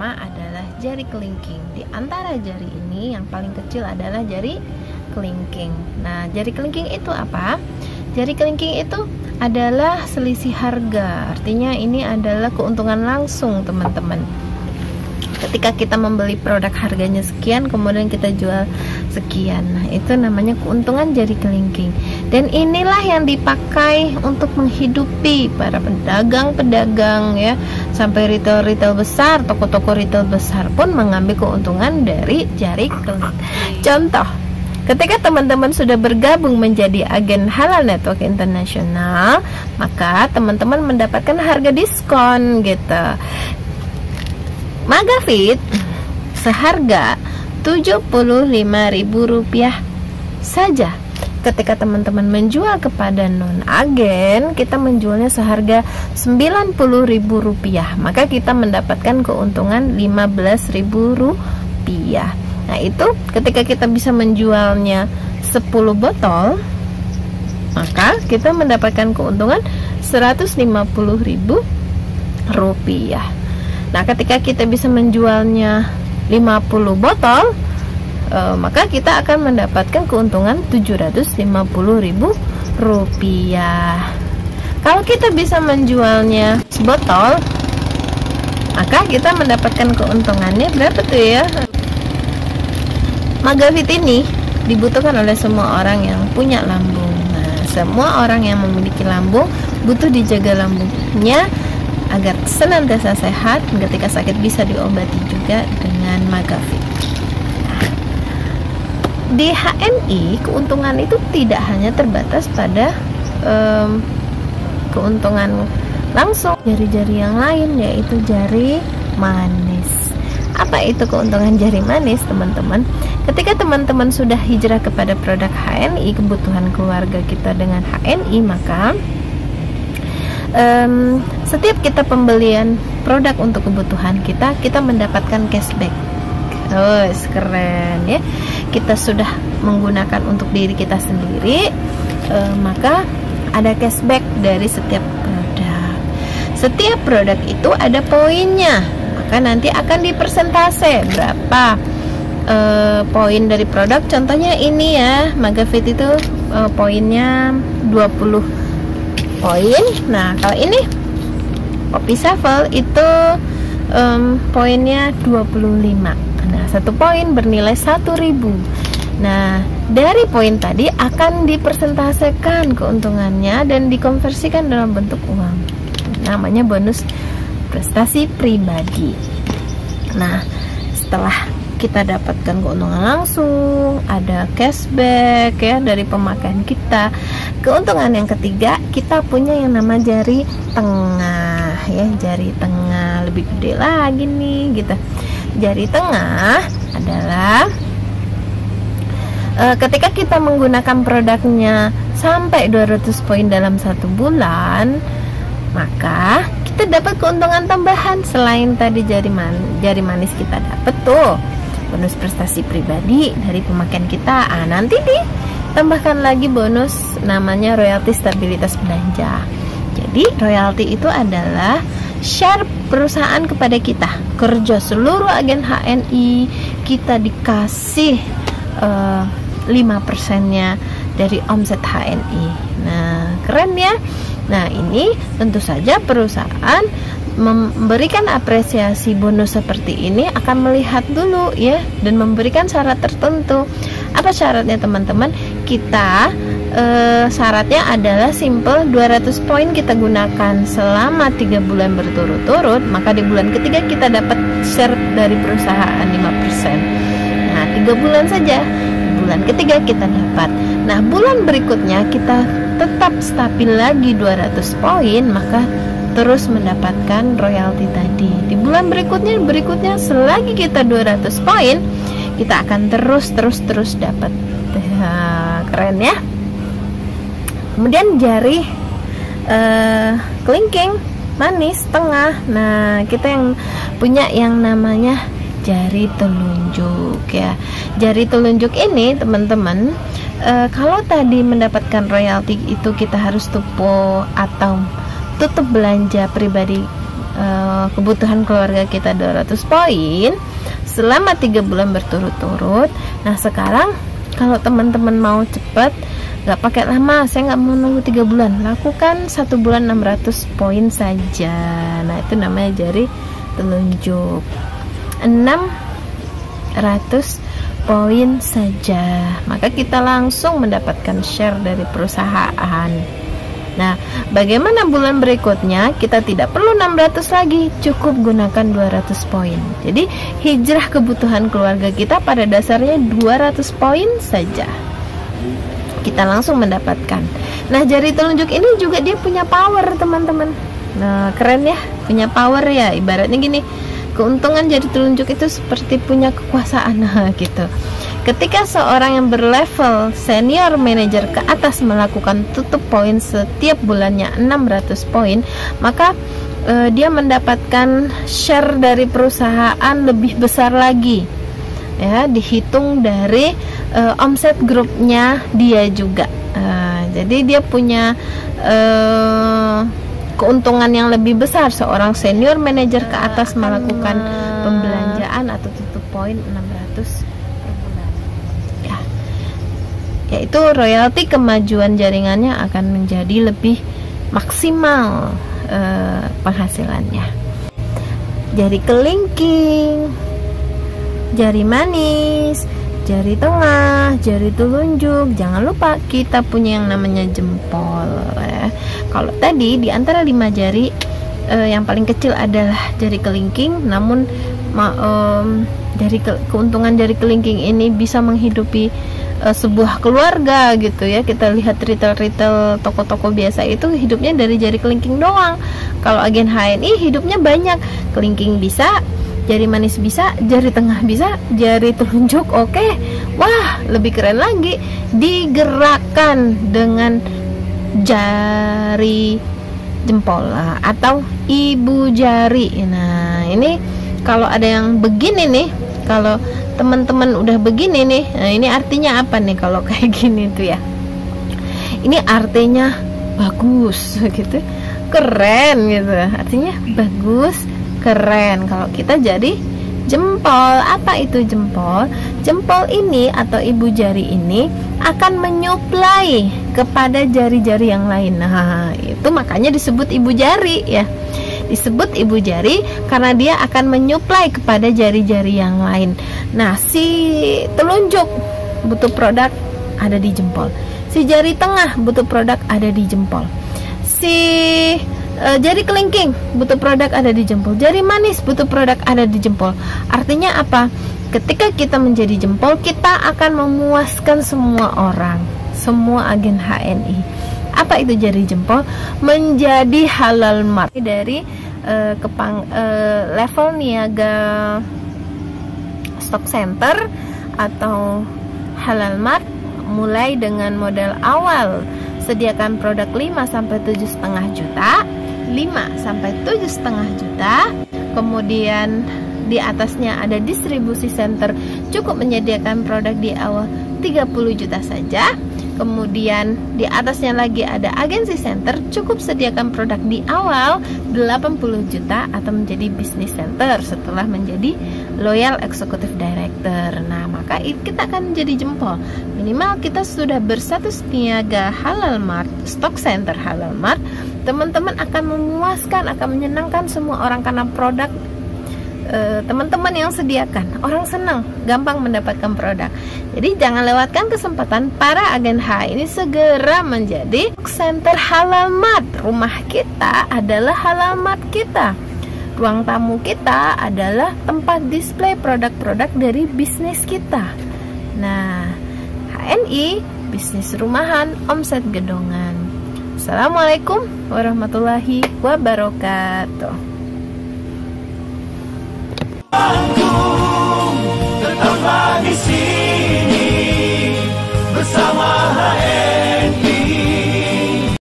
pertama adalah jari kelingking. Di antara jari ini yang paling kecil adalah jari kelingking. Nah, jari kelingking itu apa? Jari kelingking itu adalah selisih harga. Artinya ini adalah keuntungan langsung, teman-teman. Ketika kita membeli produk harganya sekian, kemudian kita jual sekian. Nah, itu namanya keuntungan jari kelingking. Dan inilah yang dipakai untuk menghidupi para pedagang-pedagang ya, sampai retail-retail besar, toko-toko retail besar pun mengambil keuntungan dari jari kelingking. Contoh, ketika teman-teman sudah bergabung menjadi agen Halal Network International, maka teman-teman mendapatkan harga diskon gitu. Magafit seharga Rp75.000 saja. Ketika teman-teman menjual kepada non-agen, kita menjualnya seharga Rp90.000, maka kita mendapatkan keuntungan Rp15.000. Nah, itu ketika kita bisa menjualnya 10 botol, maka kita mendapatkan keuntungan Rp150.000. Nah, ketika kita bisa menjualnya 50 botol, maka kita akan mendapatkan keuntungan Rp750.000. Kalau kita bisa menjualnya sebotol, maka kita mendapatkan keuntungannya berapa tuh ya? Magafit ini dibutuhkan oleh semua orang yang punya lambung. Nah, semua orang yang memiliki lambung butuh dijaga lambungnya agar senantiasa sehat. Ketika sakit bisa diobati juga dengan Magafit. Di HNI, keuntungan itu tidak hanya terbatas pada keuntungan langsung jari-jari yang lain, yaitu jari manis. Apa itu keuntungan jari manis, teman-teman? Ketika teman-teman sudah hijrah kepada produk HNI, kebutuhan keluarga kita dengan HNI, maka setiap kita pembelian produk untuk kebutuhan kita mendapatkan cashback. Oh, keren ya. Kita sudah menggunakan untuk diri kita sendiri, maka ada cashback dari setiap produk. Setiap produk itu ada poinnya, maka nanti akan dipersentase berapa poin dari produk. Contohnya ini ya, Magafit itu poinnya 20 poin. Nah, kalau ini Kopi Shuffle itu poinnya 25. Nah, 1 poin bernilai 1.000. Nah, dari poin tadi akan dipersentasekan keuntungannya dan dikonversikan dalam bentuk uang. Namanya bonus prestasi pribadi. Nah, setelah kita dapatkan keuntungan langsung, ada cashback ya dari pemakaian kita. Keuntungan yang ketiga, kita punya yang nama jari tengah ya, jari tengah lebih gede lagi nih gitu. Jari tengah adalah ketika kita menggunakan produknya sampai 200 poin dalam 1 bulan, maka kita dapat keuntungan tambahan. Selain tadi jari manis kita dapat tuh bonus prestasi pribadi dari pemakaian kita. Nanti ditambahkan lagi bonus namanya royalti stabilitas belanja. Jadi royalti itu adalah share perusahaan kepada kita. Kerja seluruh agen HNI, kita dikasih 5%-nya dari omset HNI. Nah, keren ya. Nah, ini tentu saja perusahaan memberikan apresiasi bonus seperti ini akan melihat dulu ya, dan memberikan syarat tertentu. Apa syaratnya, teman-teman? Kita syaratnya adalah simple, 200 poin kita gunakan selama 3 bulan berturut-turut, maka di bulan ketiga kita dapat share dari perusahaan 5%. Nah, 3 bulan saja, di bulan ketiga kita dapat. Nah, bulan berikutnya kita tetap stabil lagi 200 poin, maka terus mendapatkan royalti tadi. Di bulan berikutnya selagi kita 200 poin, kita akan terus dapat. Keren ya. Kemudian jari kelingking manis tengah. Nah, kita yang punya yang namanya jari telunjuk ya. Jari telunjuk ini, teman-teman, kalau tadi mendapatkan royalti itu kita harus tutup belanja pribadi kebutuhan keluarga kita 200 poin selama 3 bulan berturut-turut. Nah sekarang kalau teman-teman mau cepat, nggak pakai lama, saya nggak mau nunggu 3 bulan, lakukan 1 bulan 600 poin saja. Nah itu namanya jari telunjuk, 600 poin saja, maka kita langsung mendapatkan share dari perusahaan. Nah, bagaimana bulan berikutnya? Kita tidak perlu 600 lagi, cukup gunakan 200 poin. Jadi, hijrah kebutuhan keluarga kita pada dasarnya 200 poin saja. Kita langsung mendapatkan. Nah, jari telunjuk ini juga dia punya power, teman-teman. Nah, keren ya, punya power ya. Ibaratnya gini, keuntungan jari telunjuk itu seperti punya kekuasaan, nah, gitu. Ketika seorang yang berlevel senior manager ke atas melakukan tutup poin setiap bulannya 600 poin, maka dia mendapatkan share dari perusahaan lebih besar lagi. Ya, dihitung dari omset grupnya dia juga. Jadi dia punya keuntungan yang lebih besar. Seorang senior manager ke atas melakukan pembelanjaan atau tutup poin 600 yaitu royalti kemajuan jaringannya akan menjadi lebih maksimal penghasilannya. Jari kelingking, jari manis, jari tengah, jari telunjuk, jangan lupa kita punya yang namanya jempol ya. Kalau tadi di antara 5 jari yang paling kecil adalah jari kelingking, namun keuntungan jari kelingking ini bisa menghidupi sebuah keluarga gitu ya. Kita lihat retail toko-toko biasa itu hidupnya dari jari kelingking doang. Kalau agen HNI hidupnya banyak, kelingking bisa, jari manis bisa, jari tengah bisa, jari telunjuk oke. Wah, lebih keren lagi, digerakkan dengan jari jempol atau ibu jari. Nah, ini kalau ada yang begini nih, kalau teman-teman udah begini nih, nah ini artinya apa nih kalau kayak gini tuh ya? Ini artinya bagus gitu, keren gitu. Artinya bagus, keren. Kalau kita jadi jempol, apa itu jempol? Jempol ini atau ibu jari ini akan menyuplai kepada jari-jari yang lain. Nah, itu makanya disebut ibu jari ya. Disebut ibu jari karena dia akan menyuplai kepada jari-jari yang lain. Nah, si telunjuk butuh produk ada di jempol. Si jari tengah butuh produk ada di jempol. Si jari kelingking butuh produk ada di jempol. Jari manis butuh produk ada di jempol. Artinya apa? Ketika kita menjadi jempol, kita akan memuaskan semua orang, semua agen HNI. Apa itu jari jempol? Menjadi halal mart dari level niaga stock center atau halal mart, mulai dengan modal awal sediakan produk 5-7,5 juta, 5-7,5 juta, kemudian di atasnya ada distribusi center, cukup menyediakan produk di awal 30 juta saja. Kemudian di atasnya lagi ada agensi center, cukup sediakan produk di awal 80 juta atau menjadi business center setelah menjadi loyal executive director. Nah, maka kita akan menjadi jempol. Minimal kita sudah berstatus niaga halal mart, stock center halal mart. Teman-teman akan memuaskan, akan menyenangkan semua orang karena produk teman-teman yang sediakan. Orang senang, gampang mendapatkan produk. Jadi jangan lewatkan kesempatan para agen H ini segera menjadi center halal mart. Rumah kita adalah halal mart kita. Ruang tamu kita adalah tempat display produk-produk dari bisnis kita. Nah, HNI, bisnis rumahan, omset gedongan. Assalamualaikum warahmatullahi wabarakatuh.